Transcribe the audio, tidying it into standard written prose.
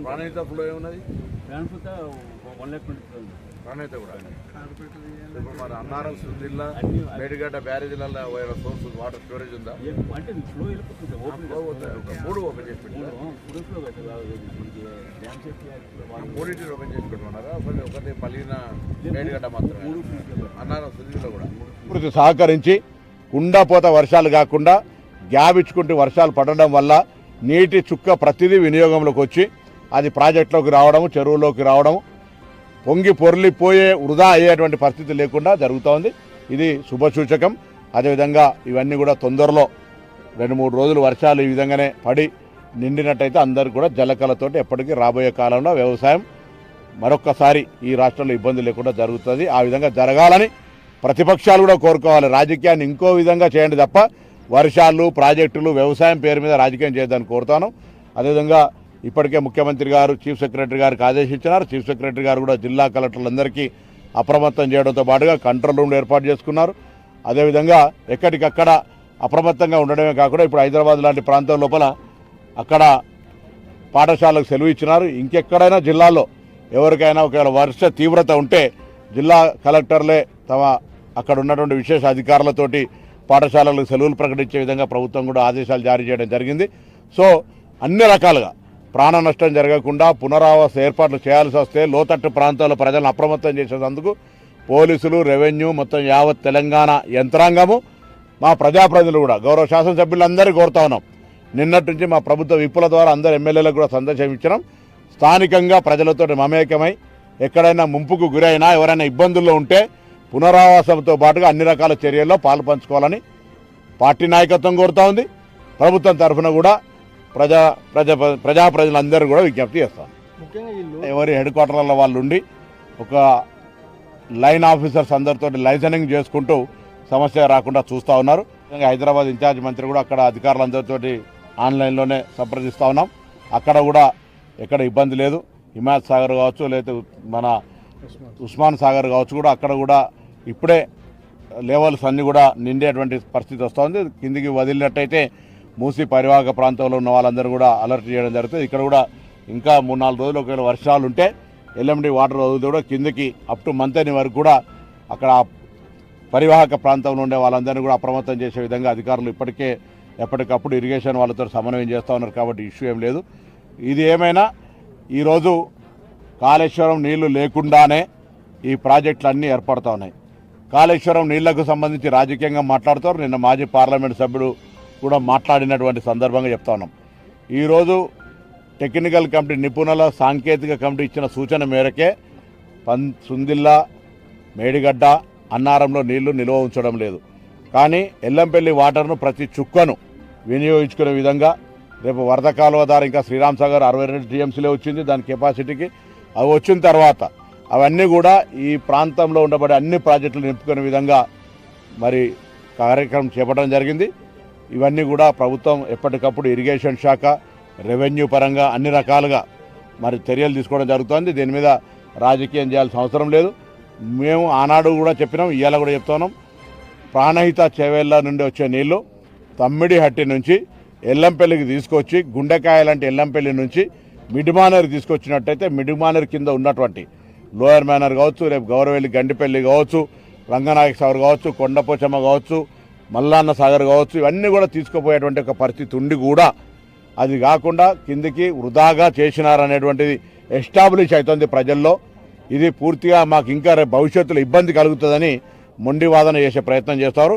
Pranahita flow ఏమున్నది ప్రాణహిత 1,20,000 ప్రాణహిత కూడా ఇప్పుడు మన అన్నారం సుందిల్లా మేడిగడ్డ బ్యారేజీలలో సోర్స్ వాటర్ స్టోరేజ్ ఉందా అంటే ఫ్లో వెళ్ళిపోతుంది మూడు ఓపెన్ చేసి మూడింటిని ఓపెన్ చేసి పెట్టుకున్నారా ఒకటి పలిగిన మేడిగడ్డ మాత్రమే అన్నారం సుందిల్లో కూడా ప్రకృతి సహకరించి కుండపోత వర్షాలు కాకుండా గ్యాప్ ఇచ్చుకుంటూ వర్షాలు పడడం వల్ల నీటి చుక్క ప్రతిదీ వినియోగంలోకి వచ్చి అది ప్రాజెక్టులోకి రావడము చెరువులోకి రావడము పొంగి పొర్లిపోయే వృధా అయ్యేటువంటి పరిస్థితి లేకుండా జరుగుతోంది. ఇది శుభసూచకం. అదేవిధంగా ఇవన్నీ కూడా తొందరలో 2-3 రోజులు వర్షాలు ఈ విధంగానే పడి నిండినట్టయితే అందరికీ కూడా జలకళతోటి ఎప్పటికీ రాబోయే కాలంలో వ్యవసాయం మరొక్కసారి ఈ రాష్ట్రంలో ఇబ్బంది లేకుండా జరుగుతుంది. ఆ విధంగా జరగాలని ప్రతిపక్షాలు కూడా కోరుకోవాలి. రాజకీయాన్ని ఇంకో విధంగా చేయండి తప్ప వర్షాలు ప్రాజెక్టులు వ్యవసాయం పేరు మీద రాజకీయం చేయొద్దని కోరుతాను. అదేవిధంగా ఇప్పటికే ముఖ్యమంత్రి గారు చీఫ్ సెక్రటరీ గారికి ఆదేశించినారు. చీఫ్ సెక్రటరీ గారు కూడా జిల్లా కలెక్టర్లందరికీ అప్రమత్తం చేయడంతో పాటుగా కంట్రోల్ రూమ్ ఏర్పాటు చేసుకున్నారు. అదేవిధంగా ఎక్కడికక్కడ అప్రమత్తంగా ఉండడమే కాకుండా ఇప్పుడు హైదరాబాద్ లాంటి ప్రాంతం లోపల అక్కడ పాఠశాలకు సెలవు ఇచ్చినారు. ఇంకెక్కడైనా జిల్లాలో ఎవరికైనా ఒకవేళ వర్ష తీవ్రత ఉంటే జిల్లా కలెక్టర్లే తమ అక్కడ ఉన్నటువంటి విశేష అధికారులతోటి పాఠశాలలకు సెలవులు ప్రకటించే విధంగా ప్రభుత్వం కూడా ఆదేశాలు జారీ చేయడం జరిగింది. సో అన్ని రకాలుగా ప్రాణ నష్టం జరగకుండా పునరావాస ఏర్పాట్లు చేయాల్సి వస్తే లోతట్టు ప్రాంతాల్లో ప్రజలను అప్రమత్తం చేసేందుకు పోలీసులు రెవెన్యూ మొత్తం యావత్ తెలంగాణ యంత్రాంగము మా ప్రజాప్రతినిధులు కూడా గౌరవ శాసనసభ్యులందరికీ కోరుతా ఉన్నాం. నిన్నటి నుంచి మా ప్రభుత్వ విప్పుల ద్వారా అందరు ఎమ్మెల్యేలకు కూడా సందేశం ఇచ్చినాం. స్థానికంగా ప్రజలతో మమేకమై ఎక్కడైనా ముంపుకు గురైనా ఎవరైనా ఇబ్బందుల్లో ఉంటే పునరావాసంతో పాటుగా అన్ని రకాల చర్యల్లో పాలు పంచుకోవాలని పార్టీ నాయకత్వం కోరుతా ఉంది. ప్రభుత్వం తరఫున కూడా ప్రజలందరూ కూడా విజ్ఞప్తి చేస్తాం. ఎవరి హెడ్ క్వార్టర్లలో వాళ్ళు ఉండి ఒక లైన్ ఆఫీసర్స్ అందరితో లైసెనింగ్ చేసుకుంటూ సమస్య రాకుండా చూస్తూ ఉన్నారు. హైదరాబాద్ ఇన్ఛార్జ్ మంత్రి కూడా అక్కడ అధికారులందరితో ఆన్లైన్లోనే సంప్రదిస్తూ ఉన్నాం. అక్కడ కూడా ఎక్కడ ఇబ్బంది లేదు. హిమాయత్ సాగర్ కావచ్చు లేదా మన ఉస్మాన్ సాగర్ కావచ్చు కూడా అక్కడ కూడా ఇప్పుడే లెవెల్స్ అన్నీ కూడా నిండేటువంటి పరిస్థితి వస్తుంది. కిందికి వదిలినట్టయితే మూసి పరివాహక ప్రాంతంలో ఉన్న వాళ్ళందరూ కూడా అలర్ట్ చేయడం జరుగుతుంది. ఇక్కడ కూడా ఇంకా 3-4 రోజులు ఒకవేళ వర్షాలు ఉంటే ఎల్ఎండి వాటర్ వదులుతూ కూడా కిందికి అప్ టు మంతని వరకు కూడా అక్కడ పరివాహక ప్రాంతంలో ఉండే వాళ్ళందరినీ కూడా అప్రమత్తం చేసే విధంగా అధికారులు ఇప్పటికే ఎప్పటికప్పుడు ఇరిగేషన్ వాళ్ళతో సమన్వయం చేస్తూ ఉన్నారు. కాబట్టి ఇష్యూ ఏం లేదు. ఇది ఏమైనా ఈరోజు కాళేశ్వరం నీళ్లు లేకుండానే ఈ ప్రాజెక్టులన్నీ ఏర్పడుతూ ఉన్నాయి. కాళేశ్వరం నీళ్లకు సంబంధించి రాజకీయంగా మాట్లాడుతారు. నిన్న మాజీ పార్లమెంట్ సభ్యుడు కూడా మాట్లాడినటువంటి సందర్భంగా చెప్తా ఉన్నాం. ఈరోజు టెక్నికల్ కమిటీ నిపుణుల సాంకేతిక కమిటీ ఇచ్చిన సూచన మేరకే సుందిల్లా మేడిగడ్డ అన్నారంలో నీళ్లు నిల్వ ఉంచడం లేదు. కానీ ఎల్లంపల్లి వాటర్ను ప్రతి చుక్కను వినియోగించుకునే విధంగా రేపు వరద కాలువ ద్వారా ఇంకా శ్రీరామ్ సాగర్ 62 టీఎంసీలే వచ్చింది. దాని కెపాసిటీకి అవి వచ్చిన తర్వాత అవన్నీ కూడా ఈ ప్రాంతంలో ఉండబడే అన్ని ప్రాజెక్టులు నింపుకునే విధంగా మరి కార్యక్రమం చేపట్టడం జరిగింది. ఇవన్నీ కూడా ప్రభుత్వం ఎప్పటికప్పుడు ఇరిగేషన్ శాఖ రెవెన్యూ పరంగా అన్ని రకాలుగా మరి చర్యలు తీసుకోవడం జరుగుతుంది. దీని మీద రాజకీయం చేయాల్సిన అవసరం లేదు. మేము ఆనాడు కూడా చెప్పినాం, ఇవాళ కూడా చెప్తున్నాం. ప్రాణహిత చేవేళ్ళ నుండి వచ్చే నీళ్లు తమ్మిడిహట్టి నుంచి ఎల్లంపల్లికి తీసుకొచ్చి గుండెకాయ లాంటి ఎల్లంపల్లి నుంచి మిడ్మానర్ తీసుకొచ్చినట్టయితే మిడ్మానర్ కింద ఉన్నటువంటి లోయర్ మేనర్ కావచ్చు, రేపు గౌరవెల్లి గండిపల్లి కావచ్చు, రంగనాయక సాగర్ కావచ్చు, కొండపోచమ్మ కావచ్చు, మల్లాన్న సాగర్ కావచ్చు, ఇవన్నీ కూడా తీసుకుపోయేటువంటి ఒక పరిస్థితి ఉండి కూడా అది కాకుండా కిందికి వృధాగా చేసినారనేటువంటిది ఎస్టాబ్లిష్ అవుతుంది ప్రజల్లో. ఇది పూర్తిగా మాకు ఇంకా భవిష్యత్తులో ఇబ్బంది కలుగుతుందని మొండి వాదన చేసే ప్రయత్నం చేస్తారు.